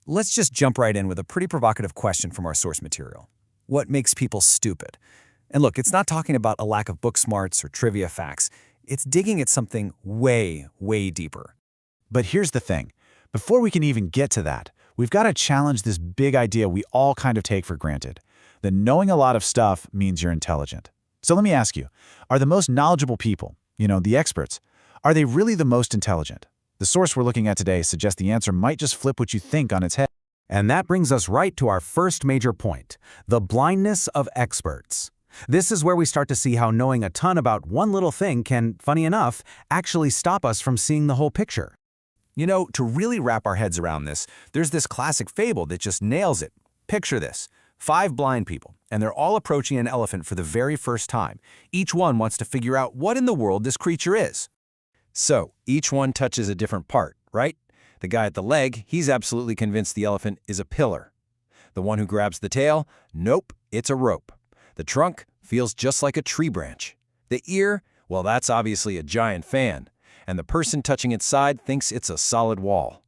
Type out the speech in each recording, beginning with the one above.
Let's just jump right in with a pretty provocative question from our source material. What makes people stupid? And look, it's not talking about a lack of book smarts or trivia facts. It's digging at something way, way deeper. But here's the thing. Before we can even get to that, we've got to challenge this big idea we all kind of take for granted, that knowing a lot of stuff means you're intelligent. So let me ask you, are the most knowledgeable people, the experts, are they really the most intelligent? The source we're looking at today suggests the answer might just flip what you think on its head. And that brings us right to our first major point, the blindness of experts. This is where we start to see how knowing a ton about one little thing can, funny enough, actually stop us from seeing the whole picture. To really wrap our heads around this, there's this classic fable that just nails it. Picture this. 5 blind people, and they're all approaching an elephant for the very first time. Each one wants to figure out what in the world this creature is. So, each one touches a different part, right? The guy at the leg, he's absolutely convinced the elephant is a pillar. The one who grabs the tail, nope, it's a rope. The trunk feels just like a tree branch. The ear, well, that's obviously a giant fan. And the person touching its side thinks it's a solid wall.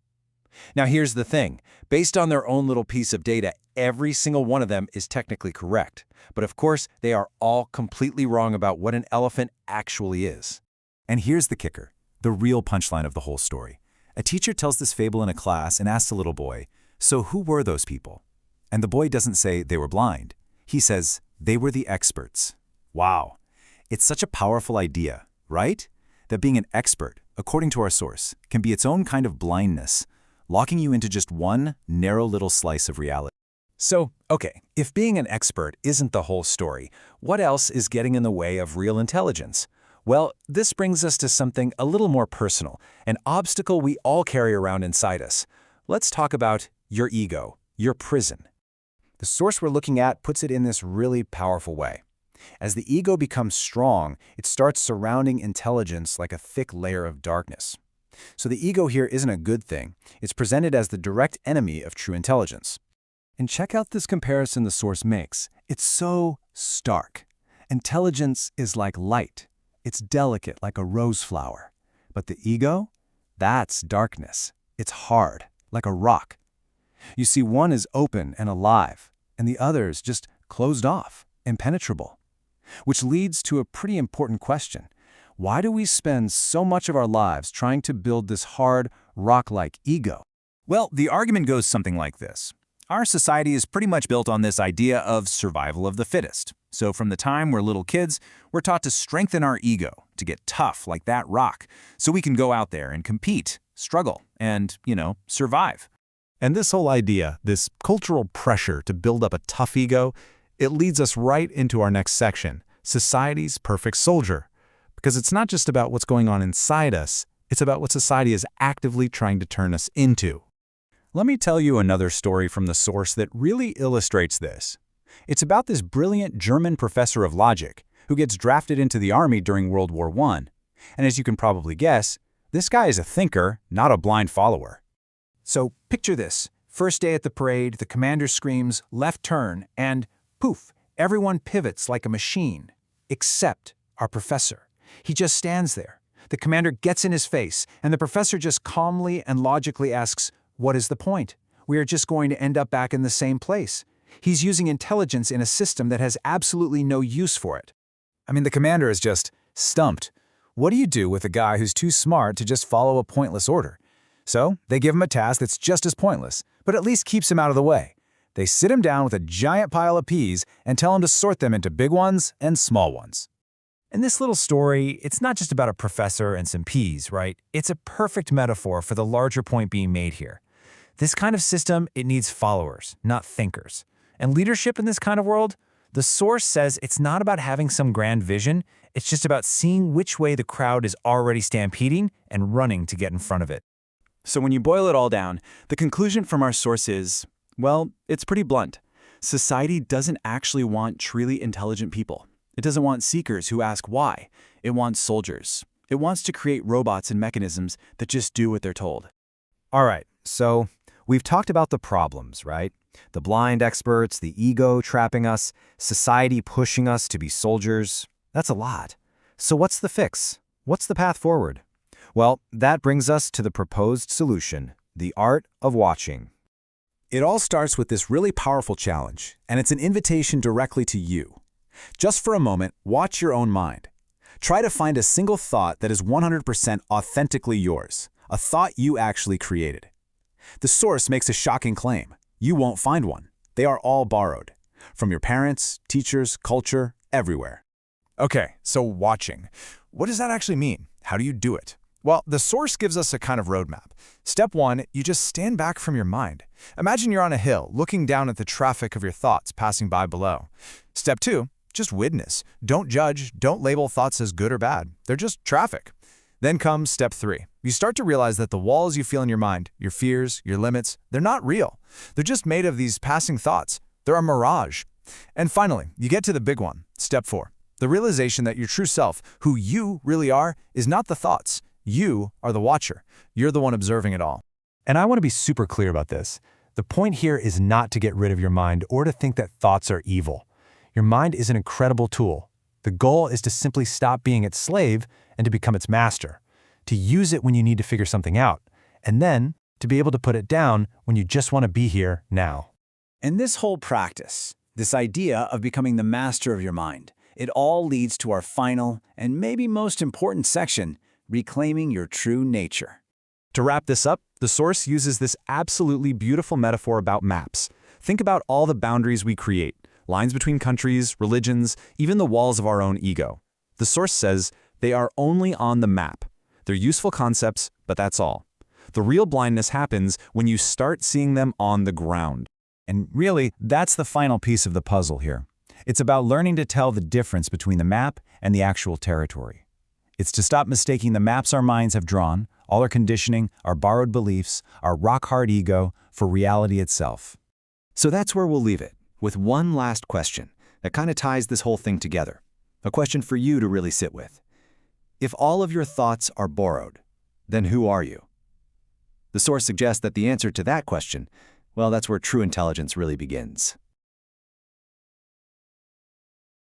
Now here's the thing. Based on their own little piece of data, every single one of them is technically correct. But of course, they are all completely wrong about what an elephant actually is. And here's the kicker, the real punchline of the whole story. A teacher tells this fable in a class and asks a little boy, "So who were those people?" And the boy doesn't say they were blind. He says, they were the experts. Wow. It's such a powerful idea, right? That being an expert, according to our source, can be its own kind of blindness, locking you into just one narrow little slice of reality. So, okay, if being an expert isn't the whole story, what else is getting in the way of real intelligence? Well, this brings us to something a little more personal, an obstacle we all carry around inside us. Let's talk about your ego, your prison. The source we're looking at puts it in this really powerful way. As the ego becomes strong, it starts surrounding intelligence like a thick layer of darkness. So the ego here isn't a good thing. It's presented as the direct enemy of true intelligence. And check out this comparison the source makes. It's so stark. Intelligence is like light. It's delicate like a rose flower. But the ego? That's darkness. It's hard, like a rock. You see, one is open and alive, and the other is just closed off, impenetrable. Which leads to a pretty important question. Why do we spend so much of our lives trying to build this hard, rock-like ego? Well, the argument goes something like this. Our society is pretty much built on this idea of survival of the fittest. So from the time we're little kids, we're taught to strengthen our ego, to get tough like that rock, so we can go out there and compete, struggle, and, survive. And this whole idea, this cultural pressure to build up a tough ego, it leads us right into our next section, society's perfect soldier. Because it's not just about what's going on inside us, it's about what society is actively trying to turn us into. Let me tell you another story from the source that really illustrates this. It's about this brilliant German professor of logic who gets drafted into the army during World War I. And as you can probably guess, this guy is a thinker, not a blind follower. So picture this. First day at the parade, the commander screams, "Left turn," and poof, everyone pivots like a machine, except our professor. He just stands there. The commander gets in his face, and the professor just calmly and logically asks, "What is the point? We are just going to end up back in the same place." He's using intelligence in a system that has absolutely no use for it. I mean, the commander is just stumped. What do you do with a guy who's too smart to just follow a pointless order? So they give him a task that's just as pointless, but at least keeps him out of the way. They sit him down with a giant pile of peas and tell him to sort them into big ones and small ones. In this little story, it's not just about a professor and some peas, right? It's a perfect metaphor for the larger point being made here. This kind of system, it needs followers, not thinkers. And leadership in this kind of world, the source says it's not about having some grand vision, it's just about seeing which way the crowd is already stampeding and running to get in front of it. So when you boil it all down, the conclusion from our source is, well, it's pretty blunt. Society doesn't actually want truly intelligent people. It doesn't want seekers who ask why. It wants soldiers. It wants to create robots and mechanisms that just do what they're told. All right, so we've talked about the problems, right? The blind experts, the ego trapping us, society pushing us to be soldiers. That's a lot. So what's the fix? What's the path forward? Well, that brings us to the proposed solution, the art of watching. It all starts with this really powerful challenge, and it's an invitation directly to you. Just for a moment, watch your own mind. Try to find a single thought that is 100% authentically yours, a thought you actually created. The source makes a shocking claim. You won't find one. They are all borrowed. From your parents, teachers, culture, everywhere. Okay, so watching. What does that actually mean? How do you do it? Well, the source gives us a kind of roadmap. Step 1, you just stand back from your mind. Imagine you're on a hill, looking down at the traffic of your thoughts passing by below. Step 2, just witness. Don't judge, don't label thoughts as good or bad. They're just traffic. Then comes step 3. You start to realize that the walls you feel in your mind, your fears, your limits, they're not real. They're just made of these passing thoughts. They're a mirage. And finally, you get to the big one, step 4. The realization that your true self, who you really are, is not the thoughts. You are the watcher. You're the one observing it all. And I want to be super clear about this. The point here is not to get rid of your mind or to think that thoughts are evil. Your mind is an incredible tool. The goal is to simply stop being its slave and to become its master, to use it when you need to figure something out, and then to be able to put it down when you just want to be here now. And this whole practice, this idea of becoming the master of your mind, it all leads to our final and maybe most important section, reclaiming your true nature. To wrap this up, the source uses this absolutely beautiful metaphor about maps. Think about all the boundaries we create, lines between countries, religions, even the walls of our own ego. The source says they are only on the map. They're useful concepts, but that's all. The real blindness happens when you start seeing them on the ground. And really, that's the final piece of the puzzle here. It's about learning to tell the difference between the map and the actual territory. It's to stop mistaking the maps our minds have drawn, all our conditioning, our borrowed beliefs, our rock-hard ego, for reality itself. So that's where we'll leave it, with one last question that kind of ties this whole thing together. A question for you to really sit with. If all of your thoughts are borrowed, then who are you? The source suggests that the answer to that question, well, that's where true intelligence really begins.